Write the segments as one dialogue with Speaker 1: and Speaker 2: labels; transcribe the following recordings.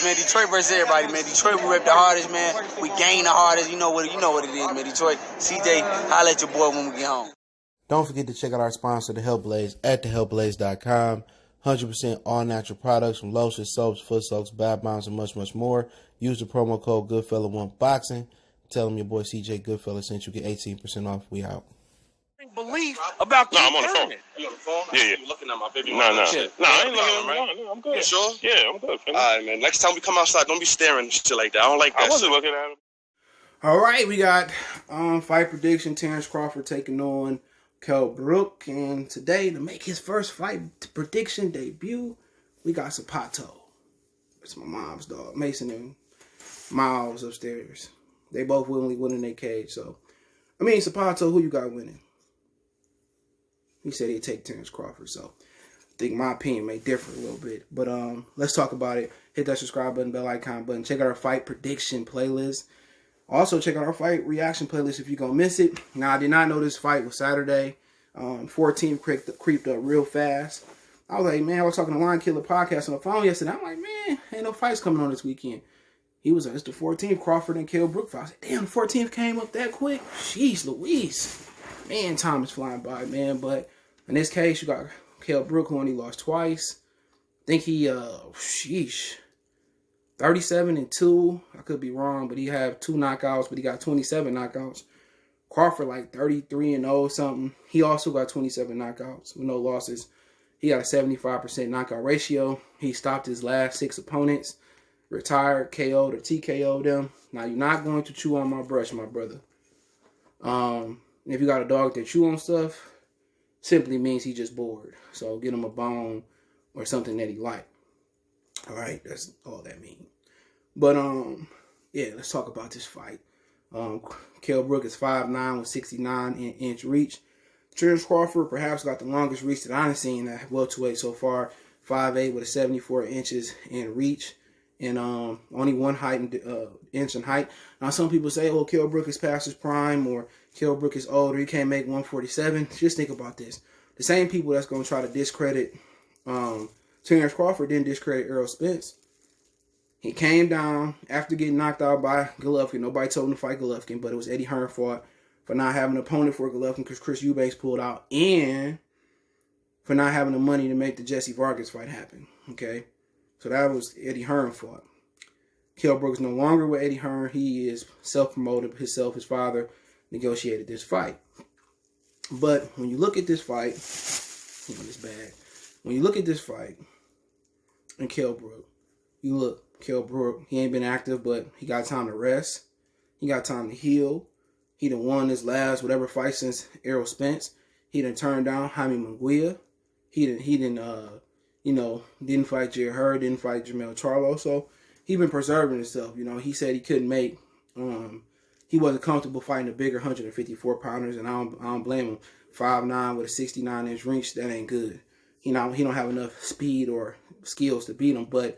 Speaker 1: man. Detroit versus everybody, man. Detroit, we rep the hardest, man. We gain the hardest. You know what it is, man. Detroit, CJ, holla at your boy when we get home.
Speaker 2: Don't forget to check out our sponsor, The Health Blaze, at thehealthblaze.com. 100% all natural products from lotions, soaps, foot soaks, bath bombs, and much, much more. Use the promo code Goodfella1Boxing. Tell them your boy CJ Goodfella sent you. Get 18% off. We out.
Speaker 3: Belief about
Speaker 4: I'm on the phone.
Speaker 3: You on the phone?
Speaker 4: Yeah.
Speaker 3: You looking at my baby?
Speaker 4: No, I ain't looking at him,
Speaker 3: right?
Speaker 4: No, I'm good.
Speaker 3: You sure?
Speaker 4: Yeah, I'm good.
Speaker 3: All right, man. Next time we come outside, don't be staring and shit like that. I don't like that.
Speaker 4: I wasn't looking at him.
Speaker 2: All right, we got fight prediction. Terence Crawford taking on Kell Brook. And today, to make his first fight prediction debut, we got Zapato. It's my mom's dog. Mason and Miles upstairs. They both willingly winning their cage. So, I mean, Zapato, who you got winning? He said he'd take Terence Crawford. So, I think my opinion may differ a little bit. But let's talk about it. Hit that subscribe button, bell icon button. Check out our fight prediction playlist. Also, check out our fight reaction playlist if you're going to miss it. Now, I did not know this fight was Saturday. 14 creeped up real fast. I was like, man, I was talking to Line Killer Podcast on the phone yesterday. I'm like, man, ain't no fights coming on this weekend. He was like, it's the 14th, Crawford and Kell Brook fight. I was like, damn, the 14th came up that quick? Jeez Louise. Man, time is flying by, man. But in this case, you got Kell Brook, who only lost twice. I think he, 37-2. I could be wrong, but he had 2 knockouts, but he got 27 knockouts. Crawford like 33-0 something. He also got 27 knockouts with no losses. He got a 75% knockout ratio. He stopped his last 6 opponents, retired, KO'd or TKO'd them. Now, you're not going to chew on my brush, my brother. If you got a dog that chew on stuff, simply means he just bored. So get him a bone or something that he like. All right, that's all that means. But, yeah, let's talk about this fight. Kell Brook is 5'9" with 69-inch reach. Terence Crawford perhaps got the longest reach that I've seen at welterweight so far. 5'8" with a 74 inches in reach. And only one inch in height. Now, some people say, oh, Kell Brook is past his prime, or Kell Brook is older, he can't make 147. Just think about this. The same people that's going to try to discredit Terence Crawford didn't discredit Errol Spence. He came down after getting knocked out by Golovkin. Nobody told him to fight Golovkin, but it was Eddie Hearn fought for not having an opponent for Golovkin because Chris Eubanks pulled out, and for not having the money to make the Jesse Vargas fight happen. Okay? So that was Eddie Hearn fought. Kell Brook is no longer with Eddie Hearn. He is self-promoted himself. His father negotiated this fight. But when you look at this fight, it's bad. When you look at this fight and Kell Brook, you look, Kell Brook, he ain't been active, but he got time to rest. He got time to heal. He done won his last whatever fight since Errol Spence. He done turned down Jaime Munguia. He didn't fight Jared Hurd, didn't fight Jermell Charlo. So he been preserving himself. He said he couldn't make, he wasn't comfortable fighting the bigger 154 pounders, and I don't blame him. 5'9" with a 69-inch reach, that ain't good. He don't have enough speed or skills to beat him. But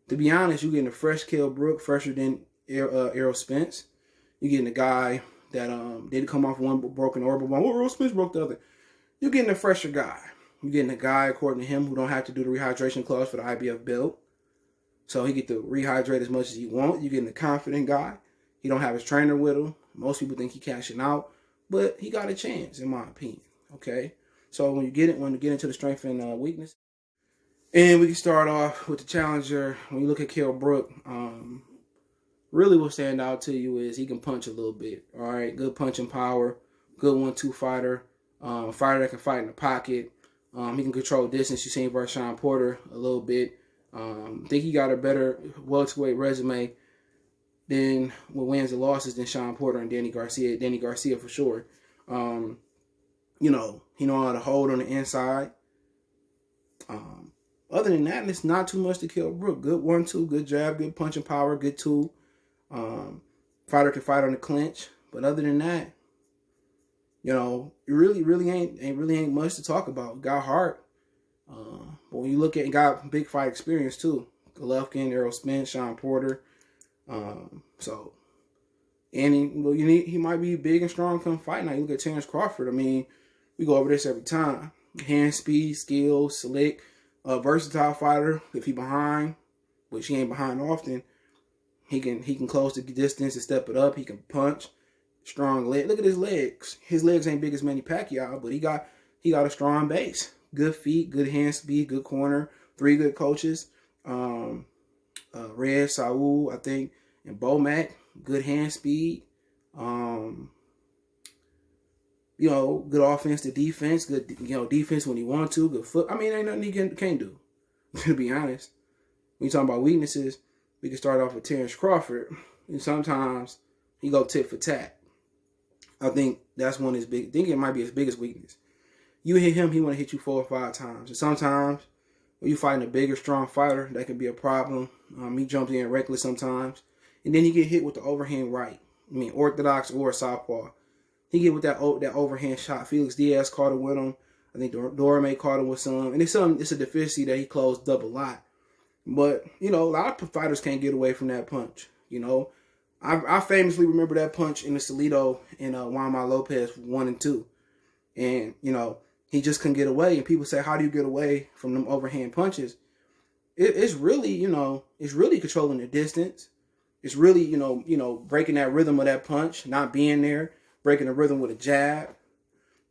Speaker 2: to be honest, you're getting a fresh Kell Brook, fresher than Errol Spence. You're getting a guy that didn't come off one broken orbital bone. Well, Errol Spence broke the other. You're getting a fresher guy. You're getting a guy, according to him, who don't have to do the rehydration clause for the IBF belt. So he get to rehydrate as much as he wants. You're getting a confident guy. He don't have his trainer with him. Most people think he cashing out. But he got a chance, in my opinion. Okay? So when you get into the strength and weakness, and we can start off with the challenger. When you look at Kell Brook, really what stand out to you is he can punch a little bit. All right, good punching power, good 1-2 fighter, fighter that can fight in the pocket. He can control distance. You've seen versus Sean Porter a little bit. Think he got a better welterweight resume than with wins and losses than Sean Porter and Danny Garcia. Danny Garcia for sure. He know how to hold on the inside. Other than that, it's not too much to Kell Brook. Good 1-2, good jab, good punching power, good tool. Fighter can fight on the clinch. But other than that, it really ain't much to talk about. Got heart. But when you look at, got big fight experience too. Golovkin, Errol Spence, Sean Porter. So, and he might be big and strong come fight. Now you look at Terence Crawford. I mean, we go over this every time. Hand speed, skill, slick, versatile fighter. If he behind, but she ain't behind often. He can close the distance and step it up. He can punch. Strong leg. Look at his legs. His legs ain't big as Manny Pacquiao, but he got a strong base. Good feet, good hand speed, good corner. 3 good coaches. Red, Saul, I think, and Bomac. Good hand speed. Good offense to defense. Good, defense when he want to. Good foot. I mean, ain't nothing he can't do. To be honest, when you talking about weaknesses, we can start off with Terence Crawford. And sometimes he go tit for tat. I think that's one of his big. I think it might be his biggest weakness. You hit him, he want to hit you 4 or 5 times. And sometimes when you fighting a bigger, strong fighter, that can be a problem. He jumps in reckless sometimes, and then he get hit with the overhand right. I mean, orthodox or southpaw. He get with that overhand shot. Felix Diaz caught it with him. I think Dorame caught it with some. And it's a deficiency that he closed up a lot. But, a lot of fighters can't get away from that punch. I famously remember that punch in the Salido and Juan Manuel Lopez 1 and 2. And, he just couldn't get away. And people say, how do you get away from them overhand punches? It's really, it's really controlling the distance. It's really, breaking that rhythm of that punch, not being there, breaking the rhythm with a jab.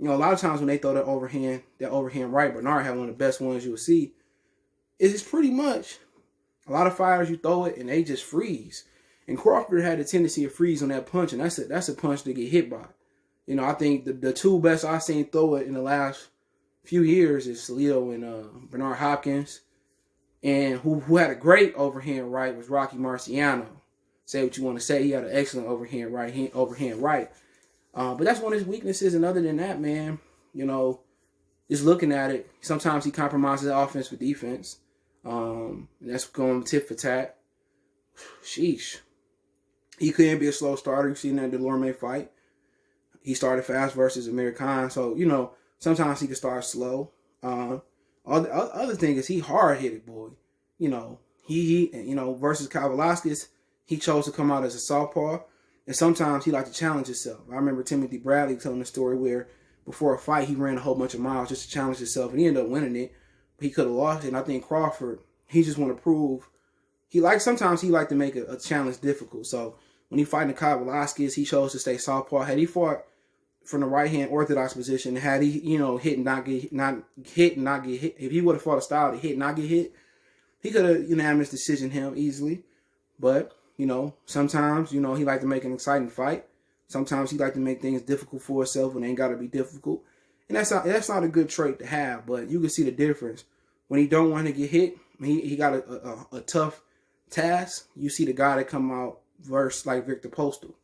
Speaker 2: A lot of times when they throw that overhand right, Bernard had one of the best ones you'll see. It's pretty much a lot of fighters, you throw it and they just freeze. And Crawford had a tendency to freeze on that punch, and that's a punch to get hit by. I think the 2 best I've seen throw it in the last few years is Salido and Bernard Hopkins. And who had a great overhand right was Rocky Marciano. Say what you want to say. He had an excellent overhand right. But that's one of his weaknesses. And other than that, man, just looking at it, sometimes he compromises offense with defense. And that's going tit for tat. Sheesh. He couldn't be a slow starter. You've seen that in the Delorme fight. He started fast versus Amir Khan. So, sometimes he can start slow. Other thing is he hard-headed, boy. He versus Kavaliauskas, he chose to come out as a southpaw. And sometimes he like to challenge himself. I remember Timothy Bradley telling a story where before a fight, he ran a whole bunch of miles just to challenge himself. And he ended up winning it. But he could have lost it. And I think Crawford, he just want to prove. Sometimes he like to make a challenge difficult. So when he fighting Kavaliauskas, he chose to stay southpaw. Had he fought from the right hand orthodox position, had he, hit and not get hit. If he would have fought a style to hit and not get hit, he could have unanimous decision him easily. But, sometimes, he like to make an exciting fight. Sometimes he like to make things difficult for himself when they ain't got to be difficult. And that's not a good trait to have, but you can see the difference. When he don't want to get hit, he got a tough task. You see the guy that come out versus like Victor Postal.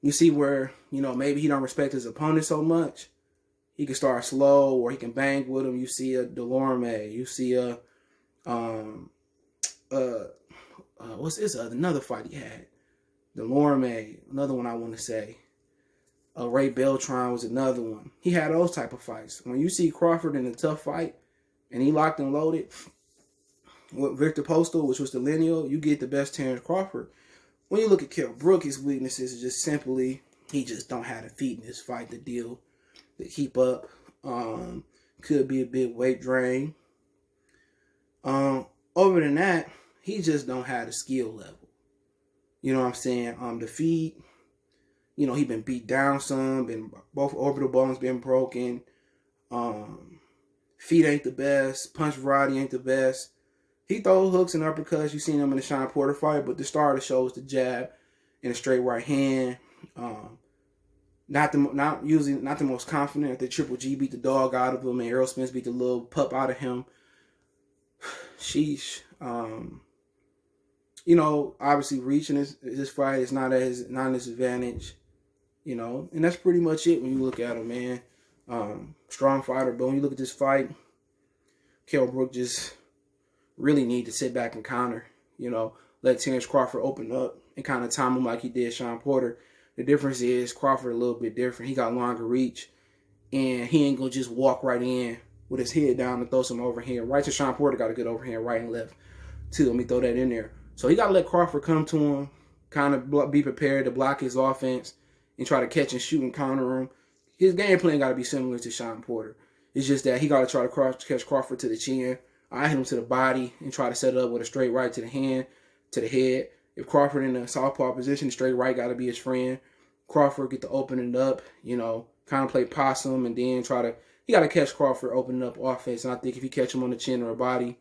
Speaker 2: You see where, maybe he don't respect his opponent so much. He can start slow or he can bang with him. You see a Delorme. You see what's this another fight he had? Delorme, another one I want to say. Ray Beltran was another one. He had those type of fights. When you see Crawford in a tough fight and he locked and loaded with Victor Postal, which was the lineal, you get the best Terence Crawford. When you look at Kell Brook, his weaknesses is just simply he just don't have the feet in this fight to keep up. Could be a big weight drain. Other than that, he just don't have the skill level. You know what I'm saying? The feet, he been beat down some, both orbital bones been broken. Feet ain't the best. Punch variety ain't the best. He throws hooks and uppercuts. You seen him in the Sean Porter fight, but the star of the show is the jab and a straight right hand. Not the most confident. The Triple G beat the dog out of him, and Errol Spence beat the little pup out of him. Sheesh. Obviously reaching this fight is not his advantage. And that's pretty much it when you look at him, man. Strong fighter, but when you look at this fight, Kell Brook just really need to sit back and counter. Let Terence Crawford open up and kind of time him like he did Sean Porter. The difference is Crawford a little bit different. He got longer reach, and he ain't gonna just walk right in with his head down and throw some overhand right. So Sean Porter got a good overhand right and left too. Let me throw that in there. So he got to let Crawford come to him, kind of be prepared to block his offense and try to catch and shoot and counter him. His game plan got to be similar to Sean Porter. It's just that he got to try to catch Crawford to the chin I hit him to the body and try to set it up with a straight right to the hand, to the head. If Crawford in a southpaw position, the straight right got to be his friend. Crawford get to open it up, kind of play possum and then he got to catch Crawford opening up offense. And I think if he catch him on the chin or a body,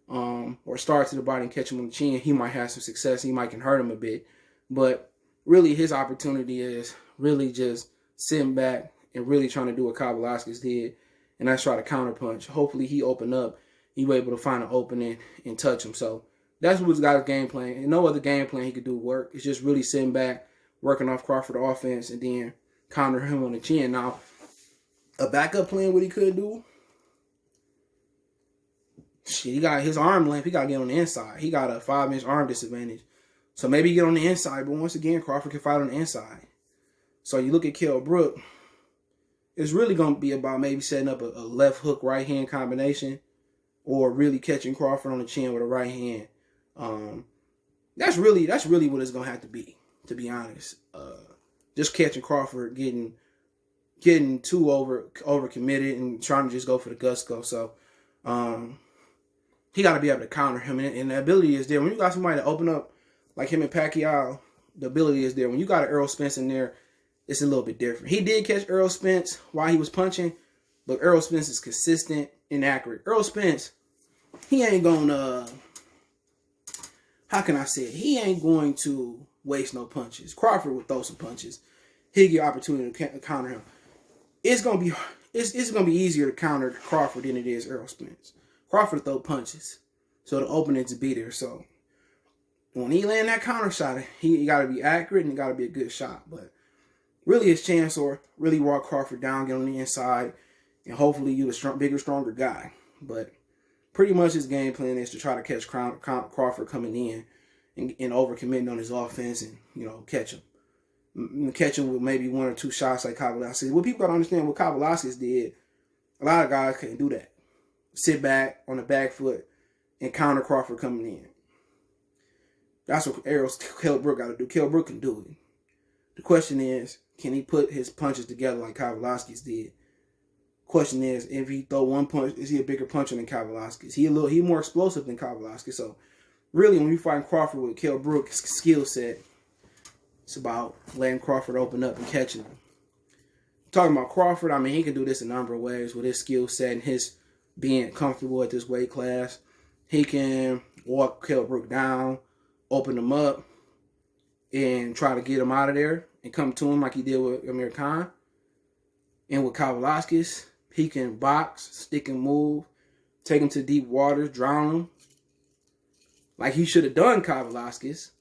Speaker 2: or start to the body and catch him on the chin, he might have some success. He might can hurt him a bit. But really his opportunity is really just sitting back and really trying to do what Kyle Velasquez did, and that's try to counterpunch. Hopefully he open up, he was able to find an opening and touch him. So that's what's got his game plan. And no other game plan he could do work. It's just really sitting back, working off Crawford offense, and then counter him on the chin. Now, a backup plan, what he could do, shit, he got his arm length. He got to get on the inside. He got a 5-inch arm disadvantage. So maybe get on the inside, but once again, Crawford can fight on the inside. So you look at Kell Brook, it's really going to be about maybe setting up a left hook, right hand combination, or really catching Crawford on the chin with a right hand. That's really what it's going to have to be honest. Just catching Crawford, getting too over committed and trying to just go for the gusto. So he got to be able to counter him, and the ability is there. When you got somebody to open up like him and Pacquiao, the ability is there. When you got an Errol Spence in there, it's a little bit different. He did catch Errol Spence while he was punching, but Errol Spence is consistent and accurate. Errol Spence, he ain't going to, how can I say it? He ain't going to waste no punches. Crawford will throw some punches. He'll get opportunity to counter him. It's gonna be easier to counter Crawford than it is Errol Spence. Crawford throw punches, so the opening to be there. So when he land that counter shot, he got to be accurate and it got to be a good shot. But really, his chance or really walk Crawford down, get on the inside, and hopefully you the bigger, stronger guy. But pretty much his game plan is to try to catch Crawford coming in and overcommitting on his offense and catch him. Catch him with maybe 1 or 2 shots like Kyle Velasquez. What people got to understand, what Kyle Velasquez did, a lot of guys couldn't do that. Sit back on the back foot and counter Crawford coming in. That's what Kell Brook got to do. Kell Brook can do it. The question is, can he put his punches together like Kyle Velasquez did? Question is, if he throw one punch, is he a bigger puncher than Kyle Velasquez? He more explosive than Kyle Velasquez. So really, when you find Crawford with Kell Brook's skill set, it's about letting Crawford open up and catching him. Talking about Crawford, I mean, he can do this a number of ways with his skill set and his being comfortable at this weight class. He can walk Kell Brook down, open him up, and try to get him out of there and come to him like he did with Amir Khan. And with Kyle Velasquez, he can box, stick and move, take him to deep waters, drown him, like he should have done Kyle Velasquez.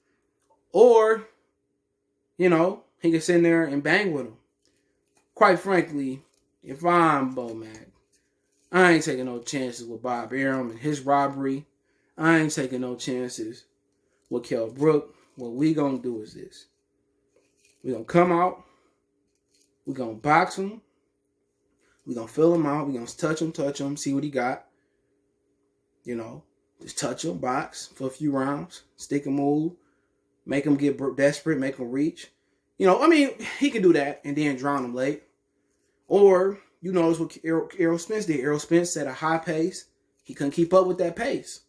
Speaker 2: Or, he can sit in there and bang with him. Quite frankly, if I'm Bo Mac, I ain't taking no chances with Bob Arum and his robbery. I ain't taking no chances with Kell Brook. What we gonna do is this. We gonna come out. We gonna box him. We gonna fill him out. We gonna touch him, see what he got. Just touch him, box for a few rounds, stick and move, make him get desperate, make him reach. He can do that and then drown him late. Or, it's what Errol Spence did. Errol Spence set a high pace. He couldn't keep up with that pace.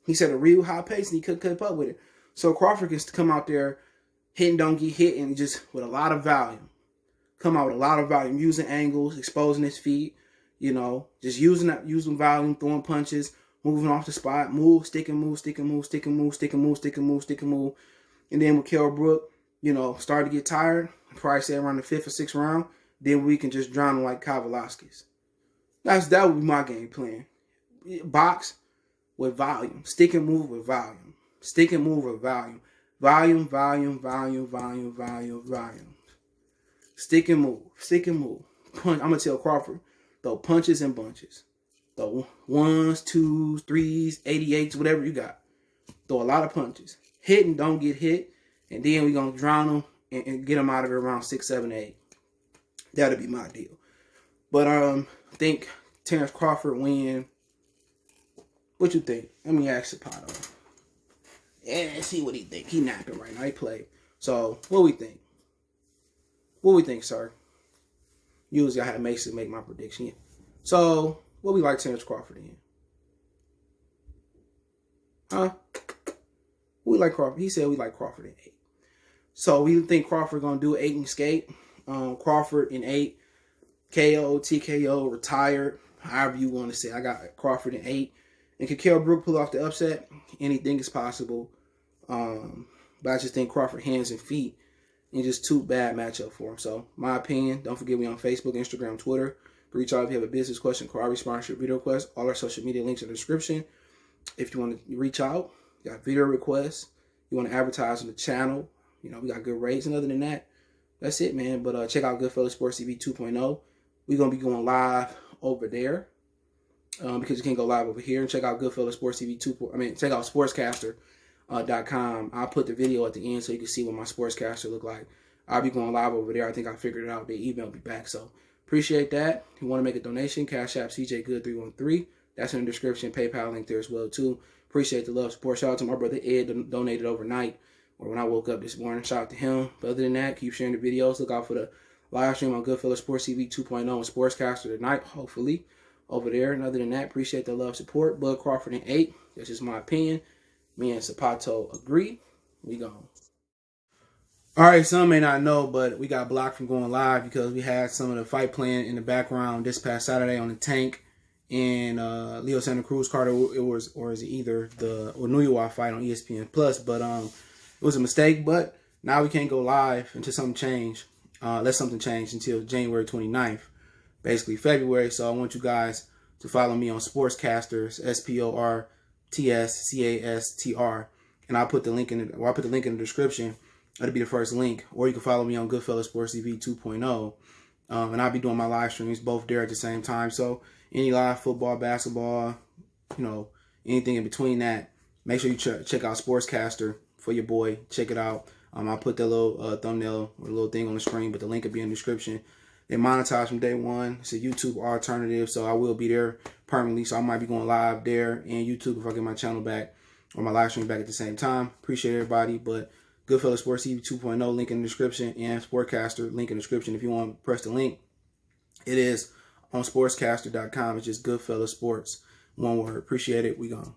Speaker 2: He set a real high pace and he couldn't keep up with it. So Crawford gets to come out there, hit and don't get hit, and just with a lot of volume. Come out with a lot of volume, using angles, exposing his feet, just using volume, throwing punches, moving off the spot, move, stick and move, stick and move, stick and move, stick and move, stick and move, stick and move. And then with Kell Brook, start to get tired, probably say around the 5th or 6th round, then we can just drown him like Kyle Velasquez. That would be my game plan. Box with volume. Stick and move with volume. Stick and move with volume. Volume, volume, volume, volume, volume, volume. Stick and move. Stick and move. Punch. I'm going to tell Crawford, throw punches and bunches. Throw 1s, 2s, 3s, 88s, whatever you got. Throw a lot of punches. Hit and don't get hit. And then we're going to drown him and get him out of it around 6, 7, 8. That'll be my deal. But I think Terence Crawford win. What you think? Let me ask Sapato. Yeah, see what he think. He napping right now. He played. So, what we think? What we think, sir? Usually I have Mason make my prediction. So, what we like Terence Crawford in? Huh? We like Crawford. He said we like Crawford in 8. So we think Crawford gonna do 8 and skate. Crawford in 8. KO, TKO, retired. However you want to say. I got Crawford in 8. And can Kell Brook pull off the upset? Anything is possible. But I just think Crawford hands and feet and just too bad matchup for him. So my opinion. Don't forget we on Facebook, Instagram, Twitter. Reach out if you have a business question, query, sponsorship, video request. All our social media links in the description. If you want to reach out, you got video requests. You want to advertise on the channel. You know, we got good rates. And other than that, that's it, man. But check out Goodfellas Sports TV 2.0. We're going to be going live over there because you can't go live over here. And check out Goodfellas Sports TV 2. Check out sportscaster.com. I'll put the video at the end so you can see what my sportscaster look like. I'll be going live over there. I think I figured it out. They emailed me back. So appreciate that. If you want to make a donation, Cash App CJGood313. That's in the description. PayPal link there as well, too. Appreciate the love, support. Shout out to my brother Ed, donated overnight or when I woke up this morning. Shout out to him. But other than that, keep sharing the videos. Look out for the live stream on Goodfellas Sports TV 2.0 and Sportscaster tonight, hopefully, over there. And other than that, appreciate the love, support. Bud Crawford in 8. That's just my opinion. Me and Sapato agree. We gone. All right, some may not know, but we got blocked from going live because we had some of the fight playing in the background this past Saturday on the Tank and Leo Santa Cruz Carter. Is it either the Onuiwa fight on ESPN Plus? But it was a mistake. But now we can't go live until something change. Let something change until January 29th, basically February. So I want you guys to follow me on Sportscasters, SPORTSCASTR, and I'll put the link in the description. That'll be the first link. Or you can follow me on Goodfellas Sports TV 2.0. And I'll be doing my live streams both there at the same time. So any live football, basketball, you know, anything in between that, make sure you check out Sportscaster for your boy. Check it out. I'll put that little thumbnail or little thing on the screen, but the link will be in the description. They monetize from day one. It's a YouTube alternative, so I will be there permanently. So I might be going live there and YouTube if I get my channel back or my live stream back at the same time. Appreciate everybody, but Goodfellas Sports TV 2.0, link in the description, and Sportcaster, link in the description. If you want to press the link, it is on sportscaster.com. It's just Goodfellas Sports, one word. Appreciate it. We gone.